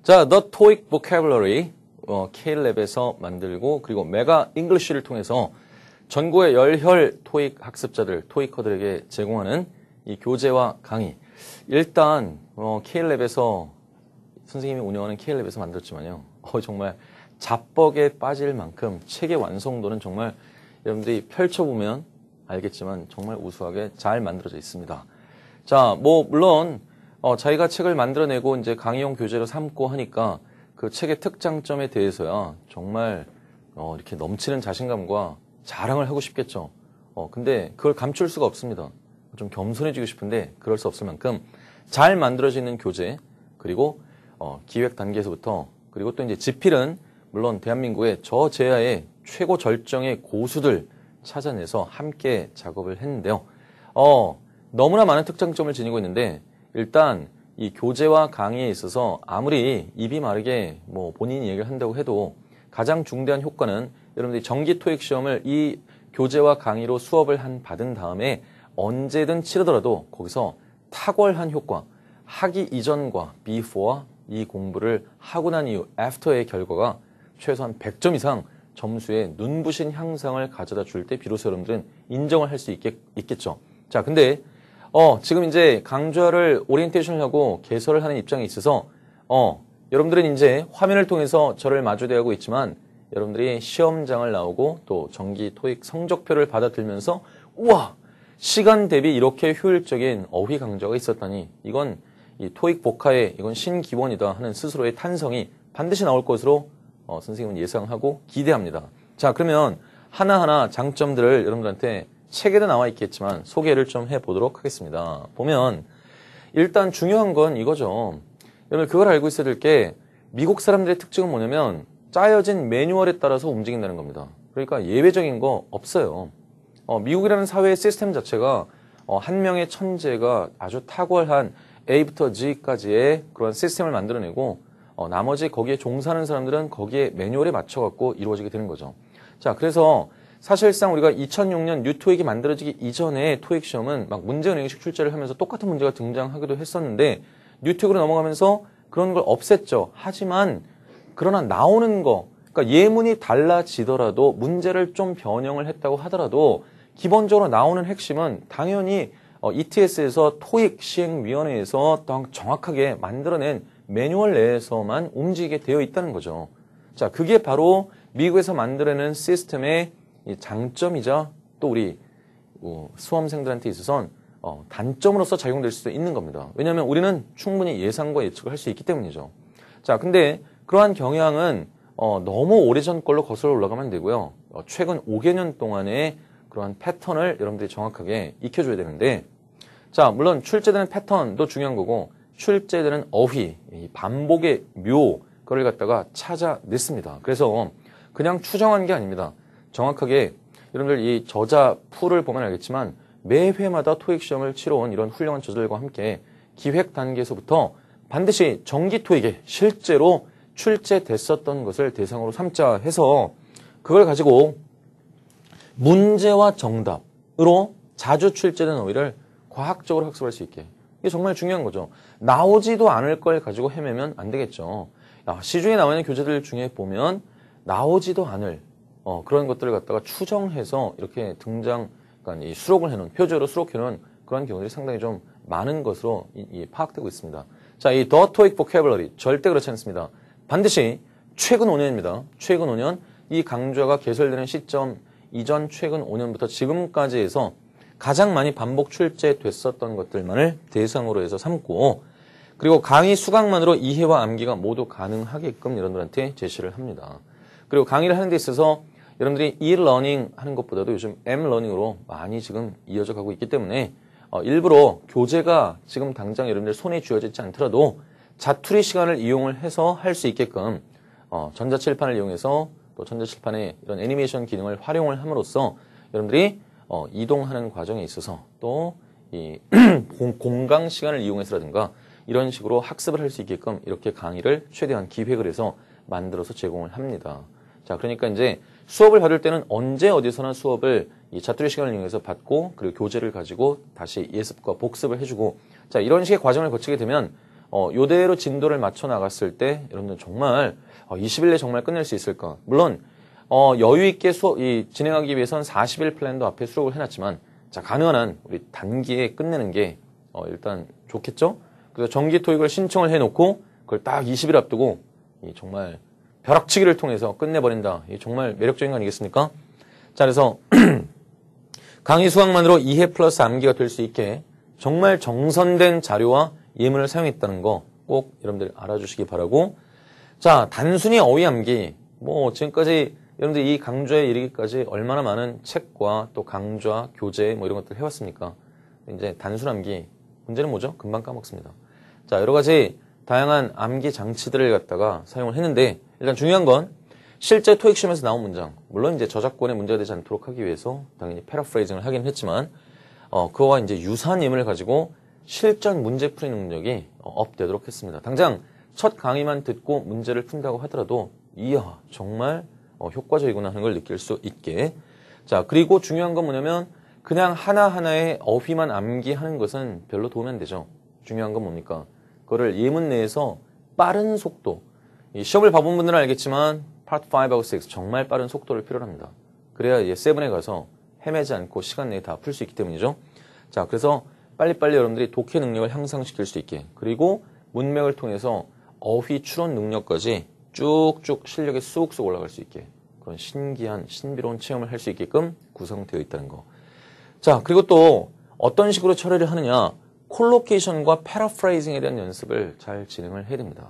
자, The TOEIC Vocabulary K-랩에서 만들고 그리고 메가 잉글리쉬를 통해서 전국의 열혈 토익 학습자들, 토익커들에게 제공하는 이 교재와 강의. 일단 K-랩에서 선생님이 운영하는 K-랩에서 만들었지만요. 정말 자뻑에 빠질 만큼 책의 완성도는 정말 여러분들이 펼쳐보면 알겠지만 정말 우수하게 잘 만들어져 있습니다. 자, 물론 자기가 책을 만들어내고 이제 강의용 교재로 삼고 하니까 그 책의 특장점에 대해서야 정말 이렇게 넘치는 자신감과 자랑을 하고 싶겠죠. 근데 그걸 감출 수가 없습니다. 좀 겸손해지고 싶은데 그럴 수 없을 만큼 잘 만들어져 있는 교재, 그리고 기획 단계에서부터, 그리고 또 이제 집필은 물론 대한민국의 저제야의 최고 절정의 고수들 찾아내서 함께 작업을 했는데요. 너무나 많은 특장점을 지니고 있는데, 일단 이 교재와 강의에 있어서 아무리 입이 마르게 본인이 얘기를 한다고 해도 가장 중대한 효과는 여러분들이 정기 토익 시험을 이 교재와 강의로 수업을 받은 다음에 언제든 치르더라도 거기서 탁월한 효과, 하기 이전과 before, 이 공부를 하고 난 이후 after의 결과가 최소한 100점 이상 점수에 눈부신 향상을 가져다 줄 때 비로소 여러분들은 인정을 할 수 있겠죠. 자, 근데 지금 이제 강좌를 오리엔테이션을 하고 개설을 하는 입장에 있어서 여러분들은 이제 화면을 통해서 저를 마주대하고 있지만 여러분들이 시험장을 나오고 또 정기 토익 성적표를 받아들면서 우와! 시간 대비 이렇게 효율적인 어휘 강좌가 있었다니, 이건 이 토익 복화의 이건 신기원이다 하는 스스로의 탄성이 반드시 나올 것으로 선생님은 예상하고 기대합니다. 자, 그러면 하나하나 장점들을 여러분들한테 책에도 나와 있겠지만 소개를 좀 해보도록 하겠습니다. 보면 일단 중요한 건 이거죠. 여러분 그걸 알고 있어야 될 게, 미국 사람들의 특징은 뭐냐면 짜여진 매뉴얼에 따라서 움직인다는 겁니다. 그러니까 예외적인 거 없어요. 미국이라는 사회의 시스템 자체가 한 명의 천재가 아주 탁월한 A부터 G까지의 그런 시스템을 만들어내고 나머지 거기에 종사하는 사람들은 거기에 매뉴얼에 맞춰갖고 이루어지게 되는 거죠. 자, 그래서 사실상 우리가 2006년 뉴토익이 만들어지기 이전에 토익 시험은 막 문제은행식 출제를 하면서 똑같은 문제가 등장하기도 했었는데 뉴토익으로 넘어가면서 그런 걸 없앴죠. 하지만 그러나 나오는 거, 그러니까 예문이 달라지더라도 문제를 좀 변형을 했다고 하더라도 기본적으로 나오는 핵심은 당연히 ETS에서 토익 시행위원회에서 정확하게 만들어낸 매뉴얼 내에서만 움직이게 되어 있다는 거죠. 자, 그게 바로 미국에서 만들어낸 시스템의 장점이자 또 우리 수험생들한테 있어서는 단점으로서 작용될 수도 있는 겁니다. 왜냐하면 우리는 충분히 예상과 예측을 할 수 있기 때문이죠. 자, 근데 그러한 경향은 너무 오래전 걸로 거슬러 올라가면 안 되고요. 최근 5개년 동안의 그러한 패턴을 여러분들이 정확하게 익혀줘야 되는데, 자, 물론 출제되는 패턴도 중요한 거고 출제되는 어휘, 이 반복의 묘, 그걸 갖다가 찾아냈습니다. 그래서 그냥 추정한 게 아닙니다. 정확하게 여러분들 이 저자 풀을 보면 알겠지만 매 회마다 토익 시험을 치러온 이런 훌륭한 저자들과 함께 기획 단계에서부터 반드시 정기 토익에 실제로 출제됐었던 것을 대상으로 삼자 해서 그걸 가지고 문제와 정답으로 자주 출제된 어휘를 과학적으로 학습할 수 있게. 이게 정말 중요한 거죠. 나오지도 않을 걸 가지고 헤매면 안 되겠죠. 시중에 나와 있는 교재들 중에 보면 나오지도 않을 그런 것들을 갖다가 추정해서 이렇게 그러니까 이 수록을 해놓은, 표제로 수록해놓은 그런 경우들이 상당히 좀 많은 것으로 파악되고 있습니다. 자, 이 The TOEIC Vocabulary 절대 그렇지 않습니다. 반드시 최근 5년입니다. 최근 5년, 이 강좌가 개설되는 시점 이전 최근 5년부터 지금까지 해서 가장 많이 반복 출제됐었던 것들만을 대상으로 해서 삼고, 그리고 강의 수강만으로 이해와 암기가 모두 가능하게끔 여러분들한테 제시를 합니다. 그리고 강의를 하는 데 있어서 여러분들이 e-learning 하는 것보다도 요즘 m-learning으로 많이 지금 이어져 가고 있기 때문에 일부러 교재가 지금 당장 여러분들 손에 쥐어지지 않더라도 자투리 시간을 이용을 해서 할 수 있게끔 전자칠판을 이용해서 또 전자칠판의 이런 애니메이션 기능을 활용을 함으로써 여러분들이 이동하는 과정에 있어서 또 이 공강 시간을 이용해서라든가 이런 식으로 학습을 할 수 있게끔 이렇게 강의를 최대한 기획을 해서 만들어서 제공을 합니다. 자, 그러니까 이제 수업을 받을 때는 언제 어디서나 수업을 이 자투리 시간을 이용해서 받고, 그리고 교재를 가지고 다시 예습과 복습을 해주고, 자, 이런 식의 과정을 거치게 되면 요대로 진도를 맞춰 나갔을 때 여러분들 정말 20일 내에 정말 끝낼 수 있을까? 물론 여유 있게 진행하기 위해선 40일 플랜도 앞에 수록을 해놨지만 자, 가능한 한 우리 단기에 끝내는 게 일단 좋겠죠? 그래서 정기 토익을 신청을 해놓고 그걸 딱 20일 앞두고 정말 벼락치기를 통해서 끝내버린다. 이 정말 매력적인 거 아니겠습니까? 자, 그래서 강의 수강만으로 이해 플러스 암기가 될 수 있게 정말 정선된 자료와 예문을 사용했다는 거 꼭 여러분들 알아주시기 바라고. 자, 단순히 어휘 암기. 지금까지 여러분들 이 강좌에 이르기까지 얼마나 많은 책과 또 강좌, 교재 이런 것들을 해왔습니까? 이제 단순 암기. 문제는 뭐죠? 금방 까먹습니다. 자, 여러 가지 다양한 암기 장치들을 갖다가 사용을 했는데 일단 중요한 건 실제 토익 시험에서 나온 문장. 물론 이제 저작권에 문제가 되지 않도록 하기 위해서 당연히 패러프레이징을 하긴 했지만 그거와 이제 유사한 예문을 가지고 실전 문제 풀이 능력이 업되도록 했습니다. 당장 첫 강의만 듣고 문제를 푼다고 하더라도 이야 정말 효과적이구나 하는 걸 느낄 수 있게. 자, 그리고 중요한 건 뭐냐면 그냥 하나하나의 어휘만 암기하는 것은 별로 도움이 안 되죠. 중요한 건 뭡니까? 그거를 예문 내에서 빠른 속도. 이 시험을 봐본 분들은 알겠지만 파트 5하고 6 정말 빠른 속도를 필요로 합니다. 그래야 이제 7에 가서 헤매지 않고 시간 내에 다 풀 수 있기 때문이죠. 자, 그래서 빨리빨리 여러분들이 독해 능력을 향상시킬 수 있게, 그리고 문맥을 통해서 어휘 추론 능력까지 쭉쭉 실력이 쑥쑥 올라갈 수 있게 그런 신기한 신비로운 체험을 할 수 있게끔 구성되어 있다는 거. 자, 그리고 또 어떤 식으로 처리를 하느냐, 콜로케이션과 패러프레이징에 대한 연습을 잘 진행을 해야 됩니다.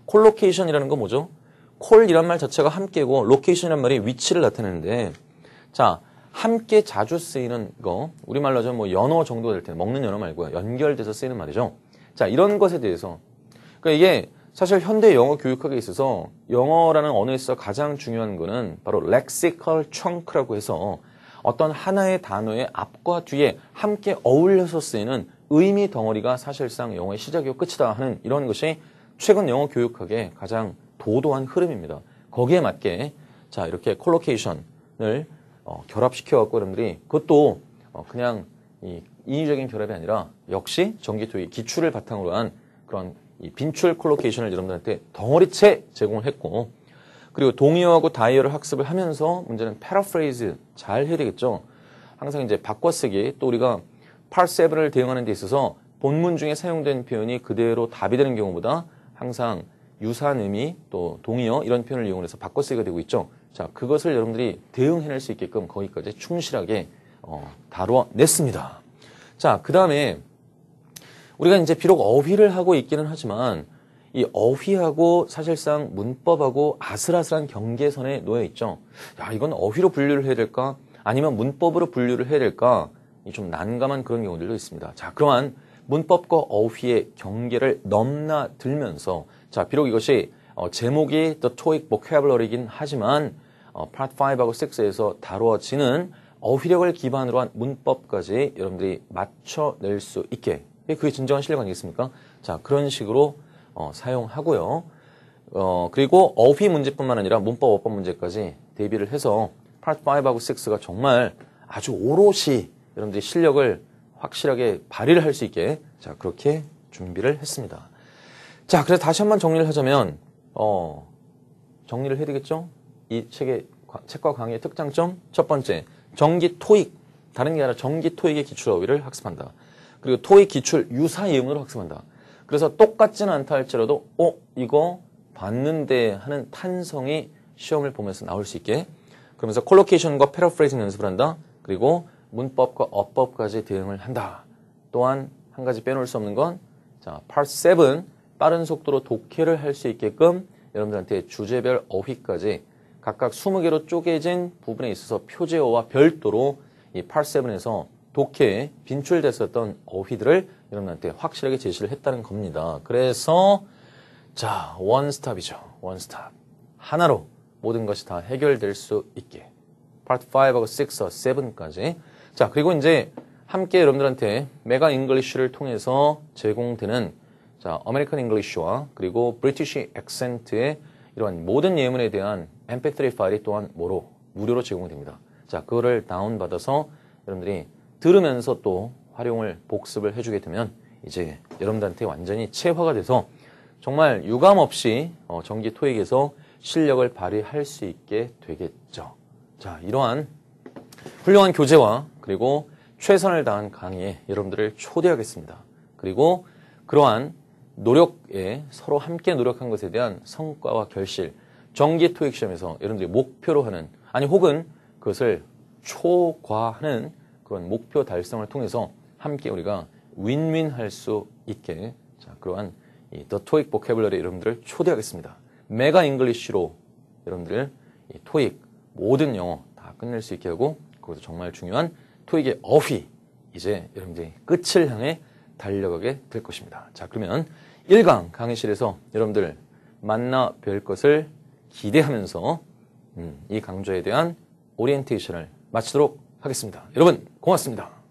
콜로케이션이라는 건 뭐죠? 콜이란 말 자체가 함께고 로케이션이란 말이 위치를 나타내는데, 자, 함께 자주 쓰이는 거, 우리말로 하자면 연어 정도 될 때, 먹는 연어 말고요, 연결돼서 쓰이는 말이죠. 자, 이런 것에 대해서, 그러니까 이게 사실 현대 영어 교육학에 있어서 영어라는 언어에서 가장 중요한 거는 바로 lexical chunk라고 해서 어떤 하나의 단어의 앞과 뒤에 함께 어울려서 쓰이는 의미 덩어리가 사실상 영어의 시작이고 끝이다 하는 이런 것이 최근 영어 교육학의 가장 도도한 흐름입니다. 거기에 맞게 자, 이렇게 콜로케이션을 결합시켜갖고 여러분들이 그것도 그냥 인위적인 결합이 아니라 역시 정기 토익 기출을 바탕으로 한 그런 이 빈출 콜로케이션을 여러분들한테 덩어리째 제공을 했고, 그리고 동의어하고 다이어를 학습을 하면서 문제는 패러프레이즈 잘 해야 되겠죠. 항상 이제 바꿔쓰기, 또 우리가 Part 7을 대응하는 데 있어서 본문 중에 사용된 표현이 그대로 답이 되는 경우보다 항상 유사한 의미, 또 동의어 이런 표현을 이용해서 바꿔쓰기가 되고 있죠. 자, 그것을 여러분들이 대응해낼 수 있게끔 거기까지 충실하게 다뤄냈습니다. 자, 그 다음에 우리가 이제 비록 어휘를 하고 있기는 하지만 이 어휘하고 사실상 문법하고 아슬아슬한 경계선에 놓여 있죠. 야, 이건 어휘로 분류를 해야 될까? 아니면 문법으로 분류를 해야 될까? 좀 난감한 그런 경우들도 있습니다. 자, 그러한 문법과 어휘의 경계를 넘나들면서, 자, 비록 이것이 제목이 The TOEIC Vocabulary이긴 하지만 Part 5하고 6에서 다루어지는 어휘력을 기반으로 한 문법까지 여러분들이 맞춰낼 수 있게, 그게 진정한 실력 아니겠습니까? 자, 그런 식으로 사용하고요. 그리고 어휘 문제뿐만 아니라 문법, 어법 문제까지 대비를 해서 Part 5하고 6가 정말 아주 오롯이 여러분들이 실력을 확실하게 발휘를 할 수 있게, 자, 그렇게 준비를 했습니다. 자, 그래서 다시 한번 정리를 하자면, 정리를 해야 되겠죠? 이 책과 강의의 특장점, 첫 번째, 정기 토익, 다른 게 아니라 정기 토익의 기출 어휘를 학습한다. 그리고 토익 기출 유사 예문으로 학습한다. 그래서 똑같지는 않다 할지라도, 이거 봤는데 하는 탄성이 시험을 보면서 나올 수 있게, 그러면서 콜로케이션과 패러프레이징 연습을 한다. 그리고 문법과 어법까지 대응을 한다. 또한 한 가지 빼놓을 수 없는 건, 자, Part 7, 빠른 속도로 독해를 할 수 있게끔 여러분들한테 주제별 어휘까지 각각 20개로 쪼개진 부분에 있어서 표제어와 별도로 이 Part 7에서 독해에 빈출됐었던 어휘들을 여러분한테 확실하게 제시를 했다는 겁니다. 그래서 자, 원스톱이죠. 원스톱. 하나로 모든 것이 다 해결될 수 있게. Part 5하고 6와 7까지. 자, 그리고 이제 함께 여러분들한테 메가 잉글리쉬를 통해서 제공되는 자, 아메리칸 잉글리쉬와 그리고 브리티시 액센트의 이러한 모든 예문에 대한 MP3 파일이 또한 무료로 제공이 됩니다. 자, 그거를 다운받아서 여러분들이 들으면서 또 활용을 복습을 해주게 되면 이제 여러분들한테 완전히 체화가 돼서 정말 유감 없이 정기 토익에서 실력을 발휘할 수 있게 되겠죠. 자, 이러한 훌륭한 교재와 그리고 최선을 다한 강의에 여러분들을 초대하겠습니다. 그리고 그러한 노력에 서로 함께 노력한 것에 대한 성과와 결실, 정기 토익 시험에서 여러분들이 목표로 하는, 아니 혹은 그것을 초과하는 그런 목표 달성을 통해서 함께 우리가 윈윈 할 수 있게, 자, 그러한 이 The TOEIC Vocabulary 여러분들을 초대하겠습니다. 메가 잉글리쉬로 여러분들 이 토익 모든 영어 다 끝낼 수 있게 하고, 그것도 정말 중요한 토익의 어휘, 이제 여러분들이 끝을 향해 달려가게 될 것입니다. 자, 그러면 1강 강의실에서 여러분들 만나 뵐 것을 기대하면서 이 강좌에 대한 오리엔테이션을 마치도록 하겠습니다. 여러분 고맙습니다.